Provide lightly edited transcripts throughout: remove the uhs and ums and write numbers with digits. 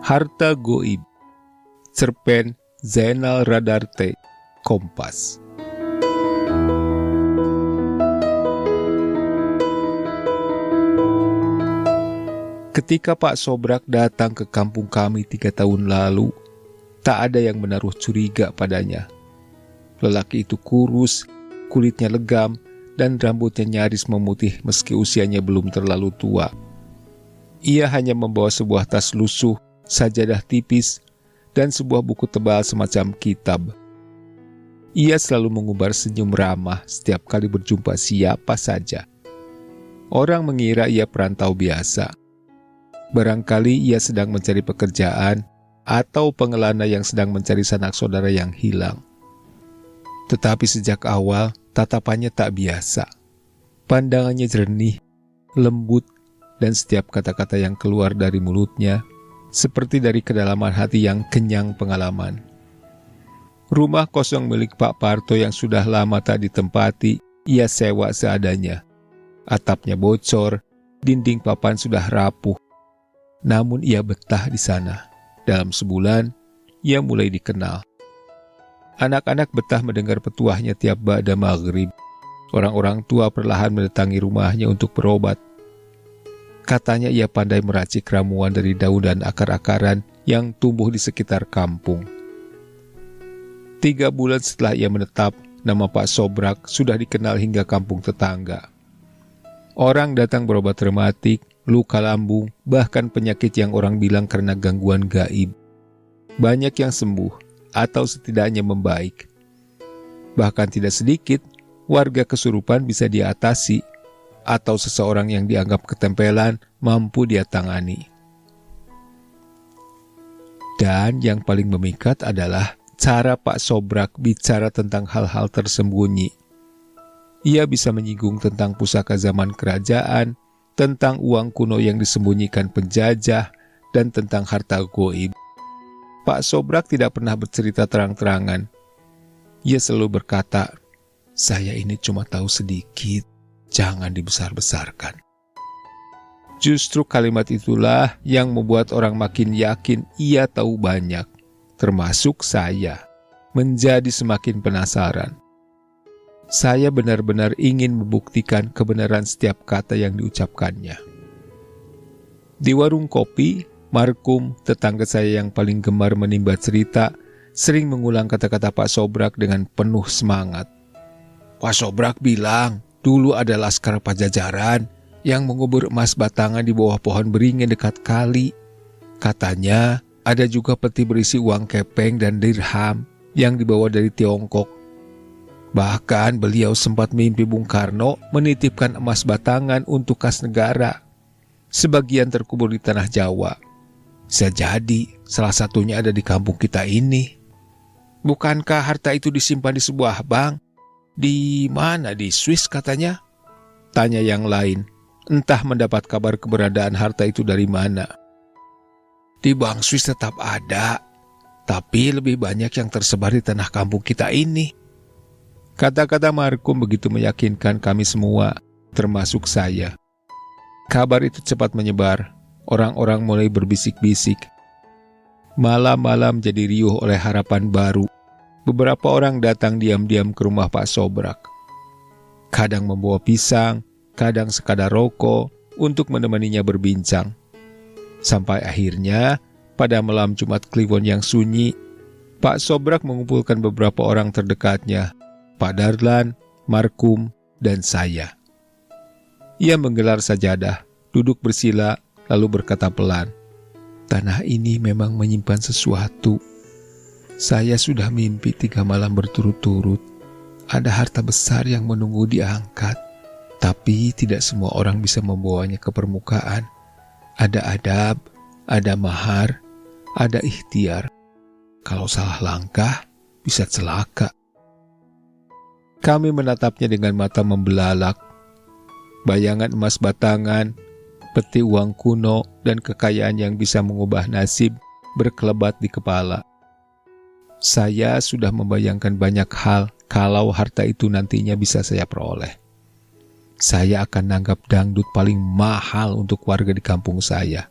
Harta Goib, cerpen Zainal Radarte, Kompas. Ketika Pak Sobrak datang ke kampung kami 3 tahun lalu, tak ada yang menaruh curiga padanya. Lelaki itu kurus, kulitnya legam, dan rambutnya nyaris memutih meski usianya belum terlalu tua. Ia hanya membawa sebuah tas lusuh, sajadah tipis, dan sebuah buku tebal semacam kitab. Ia selalu mengubar senyum ramah setiap kali berjumpa siapa saja. Orang mengira ia perantau biasa. Barangkali ia sedang mencari pekerjaan atau pengelana yang sedang mencari sanak saudara yang hilang. Tetapi sejak awal, tatapannya tak biasa. Pandangannya jernih, lembut, dan setiap kata-kata yang keluar dari mulutnya seperti dari kedalaman hati yang kenyang pengalaman. Rumah kosong milik Pak Parto yang sudah lama tak ditempati, ia sewa seadanya. Atapnya bocor, dinding papan sudah rapuh. Namun ia betah di sana. Dalam sebulan, ia mulai dikenal. Anak-anak betah mendengar petuahnya tiap ba'da maghrib. Orang-orang tua perlahan mendatangi rumahnya untuk berobat. Katanya ia pandai meracik ramuan dari daun dan akar-akaran yang tumbuh di sekitar kampung. 3 bulan setelah ia menetap, nama Pak Sobrak sudah dikenal hingga kampung tetangga. Orang datang berobat rematik, luka lambung, bahkan penyakit yang orang bilang karena gangguan gaib. Banyak yang sembuh atau setidaknya membaik. Bahkan tidak sedikit warga kesurupan bisa diatasi atau seseorang yang dianggap ketempelan mampu dia tangani. Dan yang paling memikat adalah cara Pak Sobrak bicara tentang hal-hal tersembunyi. Ia bisa menyinggung tentang pusaka zaman kerajaan, tentang uang kuno yang disembunyikan penjajah, dan tentang harta goib. Pak Sobrak tidak pernah bercerita terang-terangan. Ia selalu berkata, "Saya ini cuma tahu sedikit. Jangan dibesar-besarkan." Justru kalimat itulah yang membuat orang makin yakin ia tahu banyak, termasuk saya, menjadi semakin penasaran. Saya benar-benar ingin membuktikan kebenaran setiap kata yang diucapkannya. Di warung kopi, Markum, tetangga saya yang paling gemar menimba cerita, sering mengulang kata-kata Pak Sobrak dengan penuh semangat. Pak Sobrak bilang, dulu ada laskar Pajajaran yang mengubur emas batangan di bawah pohon beringin dekat kali. Katanya ada juga peti berisi uang kepeng dan dirham yang dibawa dari Tiongkok. Bahkan beliau sempat mimpi Bung Karno menitipkan emas batangan untuk kas negara. Sebagian terkubur di tanah Jawa. Bisa jadi salah satunya ada di kampung kita ini. Bukankah harta itu disimpan di sebuah bank? Di mana? Di Swiss katanya? Tanya yang lain. Entah mendapat kabar keberadaan harta itu dari mana. Di bank Swiss tetap ada, tapi lebih banyak yang tersebar di tanah kampung kita ini. Kata-kata Markum begitu meyakinkan kami semua, termasuk saya. Kabar itu cepat menyebar. Orang-orang mulai berbisik-bisik. Malam-malam jadi riuh oleh harapan baru. Beberapa orang datang diam-diam ke rumah Pak Sobrak. Kadang membawa pisang, kadang sekadar rokok untuk menemaninya berbincang. Sampai akhirnya, pada malam Jumat Kliwon yang sunyi, Pak Sobrak mengumpulkan beberapa orang terdekatnya, Pak Darlan, Markum, dan saya. Ia menggelar sajadah, duduk bersila, lalu berkata pelan, "Tanah ini memang menyimpan sesuatu. Saya sudah mimpi 3 malam berturut-turut. Ada harta besar yang menunggu diangkat. Tapi tidak semua orang bisa membawanya ke permukaan. Ada adab, ada mahar, ada ikhtiar. Kalau salah langkah, bisa celaka." Kami menatapnya dengan mata membelalak. Bayangan emas batangan, peti uang kuno, dan kekayaan yang bisa mengubah nasib berkelebat di kepala. Saya sudah membayangkan banyak hal kalau harta itu nantinya bisa saya peroleh. Saya akan nanggap dangdut paling mahal untuk warga di kampung saya.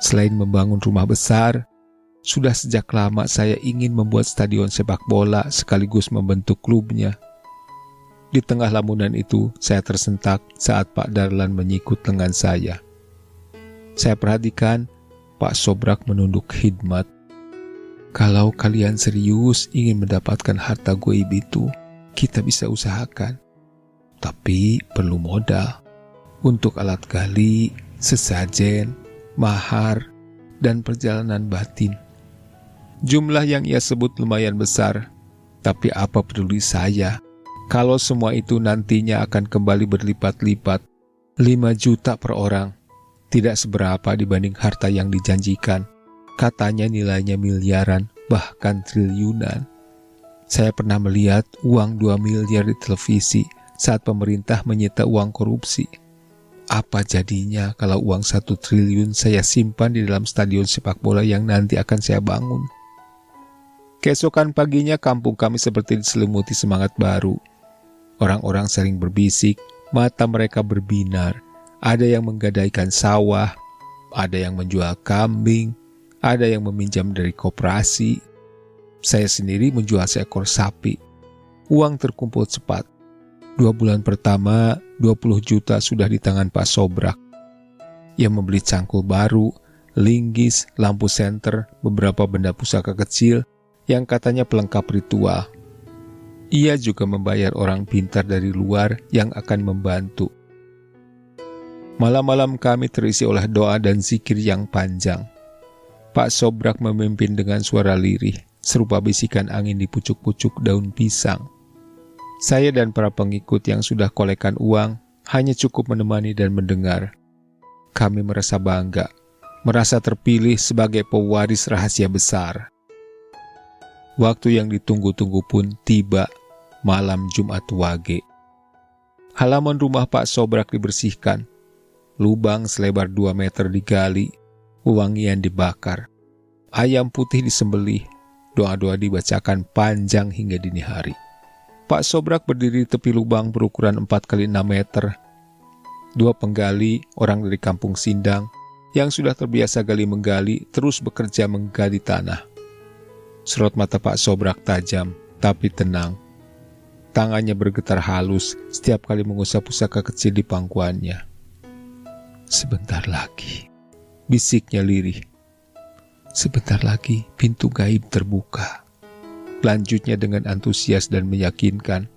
Selain membangun rumah besar, sudah sejak lama saya ingin membuat stadion sepak bola sekaligus membentuk klubnya. Di tengah lamunan itu, saya tersentak saat Pak Darlan menyikut lengan saya. Saya perhatikan, Pak Sobrak menunduk khidmat. Kalau kalian serius ingin mendapatkan harta goib itu, kita bisa usahakan. Tapi perlu modal. Untuk alat gali, sesajen, mahar, dan perjalanan batin. Jumlah yang ia sebut lumayan besar, tapi apa peduli saya kalau semua itu nantinya akan kembali berlipat-lipat. 5 juta per orang, tidak seberapa dibanding harta yang dijanjikan. Katanya nilainya miliaran, bahkan triliunan. Saya pernah melihat uang 2 miliar di televisi saat pemerintah menyita uang korupsi. Apa jadinya kalau uang 1 triliun saya simpan di dalam stadion sepak bola yang nanti akan saya bangun? Keesokan paginya kampung kami seperti diselimuti semangat baru. Orang-orang sering berbisik, mata mereka berbinar. Ada yang menggadaikan sawah, ada yang menjual kambing, ada yang meminjam dari koperasi. Saya sendiri menjual seekor sapi. Uang terkumpul cepat. 2 bulan pertama, 20 juta sudah di tangan Pak Sobrak. Ia membeli cangkul baru, linggis, lampu senter, beberapa benda pusaka kecil yang katanya pelengkap ritual. Ia juga membayar orang pintar dari luar yang akan membantu. Malam-malam kami terisi oleh doa dan zikir yang panjang. Pak Sobrak memimpin dengan suara lirih, serupa bisikan angin di pucuk-pucuk daun pisang. Saya dan para pengikut yang sudah kolekan uang hanya cukup menemani dan mendengar. Kami merasa bangga, merasa terpilih sebagai pewaris rahasia besar. Waktu yang ditunggu-tunggu pun tiba, malam Jumat Wage. Halaman rumah Pak Sobrak dibersihkan, lubang selebar 2 meter digali, wangian dibakar, ayam putih disembelih, doa-doa dibacakan panjang hingga dini hari. Pak Sobrak berdiri di tepi lubang berukuran 4x6 meter. 2 penggali, orang dari kampung Sindang, yang sudah terbiasa gali-menggali, terus bekerja menggali tanah. Sorot mata Pak Sobrak tajam, tapi tenang. Tangannya bergetar halus setiap kali mengusap pusaka kecil di pangkuannya. Sebentar lagi, bisiknya lirih. Sebentar lagi pintu gaib terbuka. Lanjutnya dengan antusias dan meyakinkan.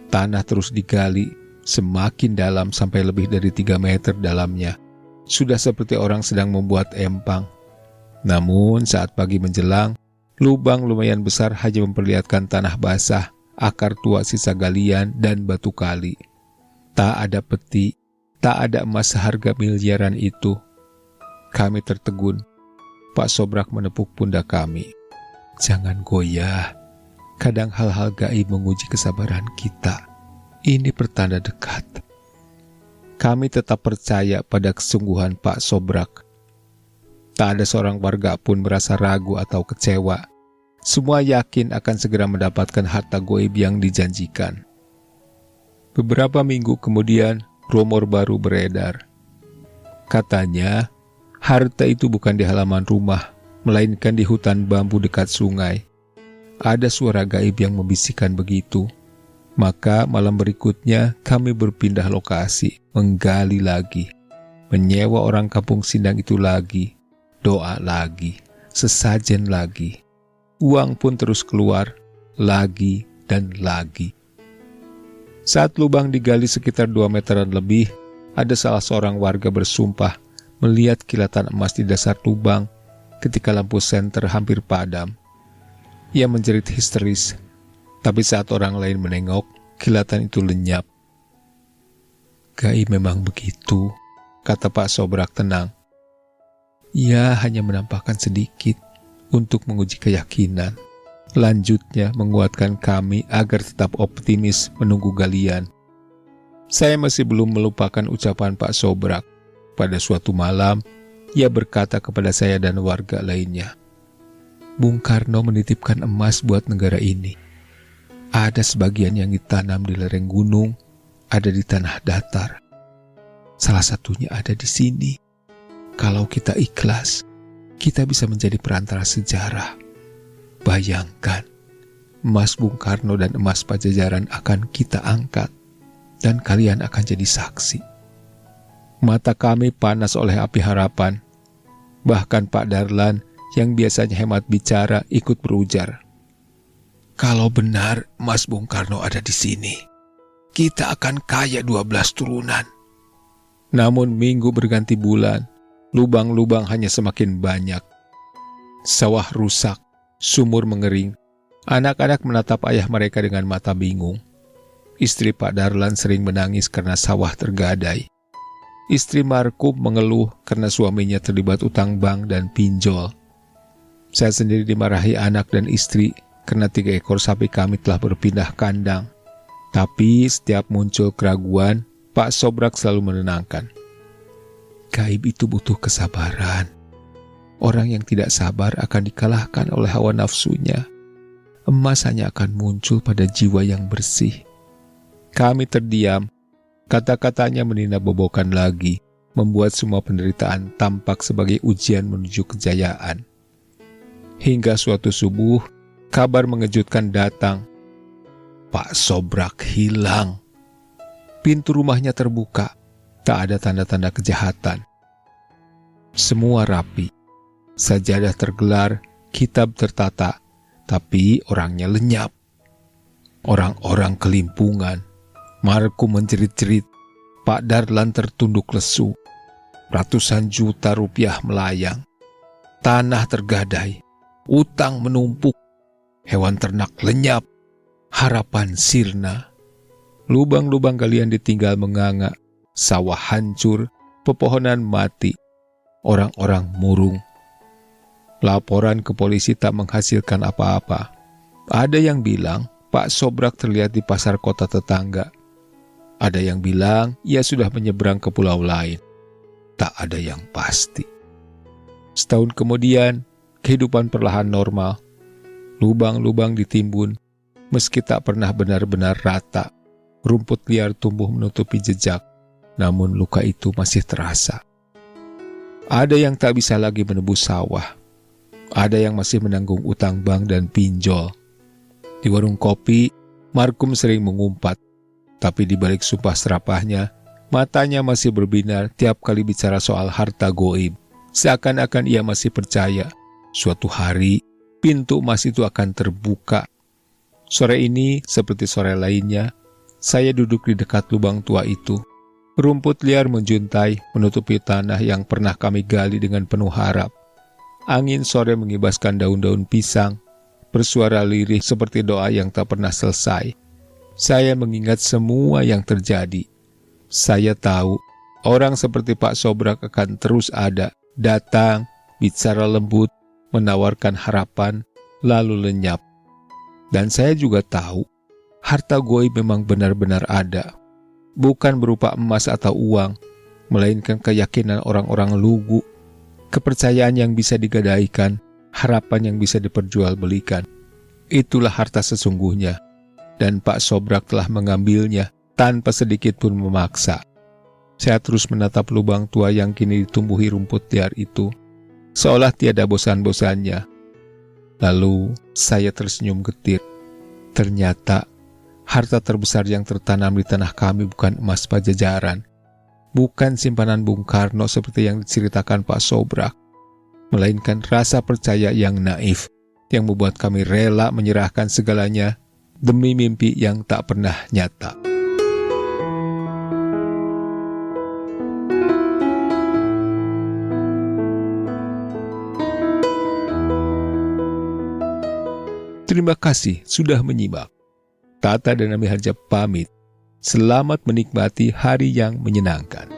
Tanah terus digali, semakin dalam sampai lebih dari 3 meter dalamnya. Sudah seperti orang sedang membuat empang. Namun saat pagi menjelang, lubang lumayan besar hanya memperlihatkan tanah basah, akar tua sisa galian, dan batu kali. Tak ada peti, tak ada emas seharga miliaran itu. Kami tertegun. Pak Sobrak menepuk pundak kami. Jangan goyah. Kadang hal-hal gaib menguji kesabaran kita. Ini pertanda dekat. Kami tetap percaya pada kesungguhan Pak Sobrak. Tak ada seorang warga pun merasa ragu atau kecewa. Semua yakin akan segera mendapatkan harta goib yang dijanjikan. Beberapa minggu kemudian, rumor baru beredar. Katanya, harta itu bukan di halaman rumah, melainkan di hutan bambu dekat sungai. Ada suara gaib yang membisikkan begitu. Maka malam berikutnya kami berpindah lokasi, menggali lagi, menyewa orang kampung Sindang itu lagi, doa lagi, sesajen lagi. Uang pun terus keluar, lagi dan lagi. Saat lubang digali sekitar 2 meteran lebih, ada salah seorang warga bersumpah melihat kilatan emas di dasar lubang ketika lampu senter hampir padam. Ia menjerit histeris, tapi saat orang lain menengok, kilatan itu lenyap. Gaib memang begitu, kata Pak Sobrak tenang. Ia hanya menampakkan sedikit untuk menguji keyakinan. Lanjutnya menguatkan kami agar tetap optimis menunggu galian. Saya masih belum melupakan ucapan Pak Sobrak. Pada suatu malam, ia berkata kepada saya dan warga lainnya, Bung Karno menitipkan emas buat negara ini. Ada sebagian yang ditanam di lereng gunung, ada di tanah datar. Salah satunya ada di sini. Kalau kita ikhlas, kita bisa menjadi perantara sejarah. Bayangkan, emas Bung Karno dan emas Pajajaran akan kita angkat, dan kalian akan jadi saksi. Mata kami panas oleh api harapan. Bahkan Pak Darlan yang biasanya hemat bicara ikut berujar, "Kalau benar emas Bung Karno ada di sini, kita akan kaya 12 turunan." Namun minggu berganti bulan, lubang-lubang hanya semakin banyak. Sawah rusak, sumur mengering. Anak-anak menatap ayah mereka dengan mata bingung. Istri Pak Darlan sering menangis karena sawah tergadai. Istri Markum mengeluh karena suaminya terlibat utang bank dan pinjol. Saya sendiri dimarahi anak dan istri karena 3 ekor sapi kami telah berpindah kandang. Tapi setiap muncul keraguan, Pak Sobrak selalu menenangkan. Gaib itu butuh kesabaran. Orang yang tidak sabar akan dikalahkan oleh hawa nafsunya. Emas hanya akan muncul pada jiwa yang bersih. Kami terdiam. Kata-katanya meninabobokan lagi, membuat semua penderitaan tampak sebagai ujian menuju kejayaan. Hingga suatu subuh, kabar mengejutkan datang. Pak Sobrak hilang. Pintu rumahnya terbuka, tak ada tanda-tanda kejahatan. Semua rapi, sajadah tergelar, kitab tertata, tapi orangnya lenyap. Orang-orang kelimpungan, Markum menjerit-jerit, Pak Darlan tertunduk lesu. Ratusan juta rupiah melayang, tanah tergadai, utang menumpuk, hewan ternak lenyap, harapan sirna. Lubang-lubang galian ditinggal menganga, sawah hancur, pepohonan mati, orang-orang murung. Laporan ke polisi tak menghasilkan apa-apa. Ada yang bilang Pak Sobrak terlihat di pasar kota tetangga. Ada yang bilang ia sudah menyeberang ke pulau lain. Tak ada yang pasti. Setahun kemudian, kehidupan perlahan normal. Lubang-lubang ditimbun, meski tak pernah benar-benar rata. Rumput liar tumbuh menutupi jejak, namun luka itu masih terasa. Ada yang tak bisa lagi menebus sawah. Ada yang masih menanggung utang bank dan pinjol. Di warung kopi, Markum sering mengumpat, tapi di balik sumpah serapahnya, matanya masih berbinar tiap kali bicara soal harta goib. Seakan-akan ia masih percaya, suatu hari pintu emas itu akan terbuka. Sore ini, seperti sore lainnya, saya duduk di dekat lubang tua itu. Rumput liar menjuntai menutupi tanah yang pernah kami gali dengan penuh harap. Angin sore mengibaskan daun-daun pisang, bersuara lirih seperti doa yang tak pernah selesai. Saya mengingat semua yang terjadi. Saya tahu orang seperti Pak Sobrak akan terus ada, datang, bicara lembut, menawarkan harapan, lalu lenyap. Dan saya juga tahu harta goib memang benar-benar ada. Bukan berupa emas atau uang, melainkan keyakinan orang-orang lugu, kepercayaan yang bisa digadaikan, harapan yang bisa diperjualbelikan. Itulah harta sesungguhnya, dan Pak Sobrak telah mengambilnya tanpa sedikit pun memaksa. Saya terus menatap lubang tua yang kini ditumbuhi rumput liar itu, seolah tiada bosan-bosannya. Lalu saya tersenyum getir. Ternyata harta terbesar yang tertanam di tanah kami bukan emas Pajajaran, bukan simpanan Bung Karno seperti yang diceritakan Pak Sobrak, melainkan rasa percaya yang naif, yang membuat kami rela menyerahkan segalanya demi mimpi yang tak pernah nyata. Terima kasih sudah menyimak. Tata dan Ami Harja pamit. Selamat menikmati hari yang menyenangkan.